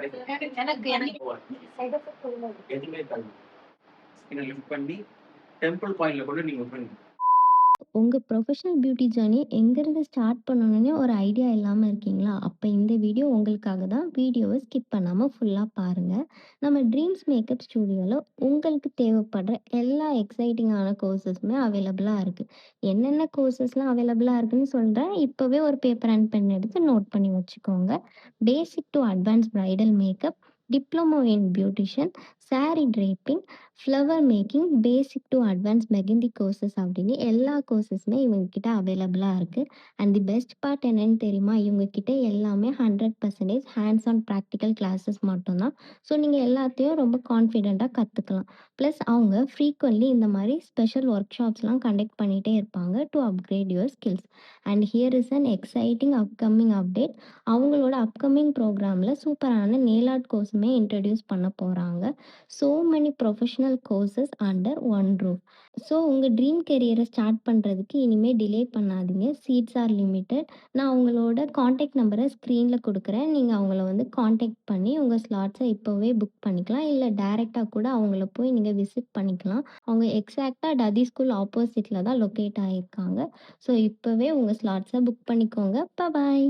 எனக்கு எனக்கு side effect எதுவுமே இருக்காது. ஸ்கின்ன லிஃப்ட் பண்ணி டெம்பிள் பாயிண்ட்ல கொண்டு நீங்க விட்டுருங்க. உங்க ப்ரொஃபஷனல் பியூட்டி ஜர்னி எங்கேருந்து ஸ்டார்ட் பண்ணணும்னே ஒரு ஐடியா இல்லாம இருக்கீங்களா? அப்ப இந்த வீடியோ உங்களுக்காக தான். வீடியோவ ஸ்கிப் பண்ணாம ஃபுல்லா பாருங்க. நம்ம ட்ரீம்ஸ் மேக்கப் ஸ்டூடியோல உங்களுக்கு தேவைப்படுற எல்லா எக்ஸைட்டிங்கான கோர்சஸுமே அவைலபிளா இருக்கு. என்னென்ன கோர்சஸ்லாம் அவைலபிளா இருக்குன்னு சொல்றேன். இப்பவே ஒரு பேப்பர் அண்ட் பென் எடுத்து நோட் பண்ணி வச்சுக்கோங்க. Basic to advance bridal makeup, diploma in beautician, sari draping, flower making, basic to advance mehndi courses அப்படின்னு எல்லா கோர்சஸுமே இவங்க கிட்ட அவைலபிளா இருக்கு. அண்ட் தி பெஸ்ட் பார்ட் என்னன்னு தெரியுமா? இவங்க கிட்ட எல்லாமே 100% ஹேண்ட்ஸ் ஆன் ப்ராக்டிகல் கிளாஸஸ் மட்டும்தான். ஸோ நீங்க எல்லாத்தையும் ரொம்ப கான்ஃபிடென்ட்டா கத்துக்கலாம். ப்ளஸ் அவங்க ஃப்ரீக்வென்ட்லி இந்த மாதிரி ஸ்பெஷல் ஒர்க் ஷாப்ஸ்லாம் கண்டக்ட் பண்ணிட்டே இருப்பாங்க to upgrade your skills. And here is an exciting upcoming update. அவங்களோட அப்கமிங் ப்ரோக்ராம்ல சூப்பரான நெயில் ஆர்ட் கோர்ஸுமே இன்ட்ரடியூஸ் பண்ண போறாங்க. so many professional courses under one roof. So உங்கள் ட்ரீம் கெரியரை ஸ்டார்ட் பண்ணுறதுக்கு இனிமேல் டிலே பண்ணாதீங்க. Seats are limited. நான் உங்களோட காண்டாக்ட் நம்பரை ஸ்க்ரீனில் கொடுக்குறேன். நீங்கள் அவங்கள வந்து காண்டாக்ட் பண்ணி உங்கள் ஸ்லாட்ஸை இப்போவே புக் பண்ணிக்கலாம். இல்லை டைரெக்டாக கூட அவங்கள போய் நீங்கள் விசிட் பண்ணிக்கலாம். அவங்க எக்ஸாக்டாக டதி ஸ்கூல் ஆப்போசிட்டில் தான் லொக்கேட் ஆகியிருக்காங்க. ஸோ இப்போவே உங்கள் ஸ்லாட்ஸை புக் பண்ணிக்கோங்க. பாய்.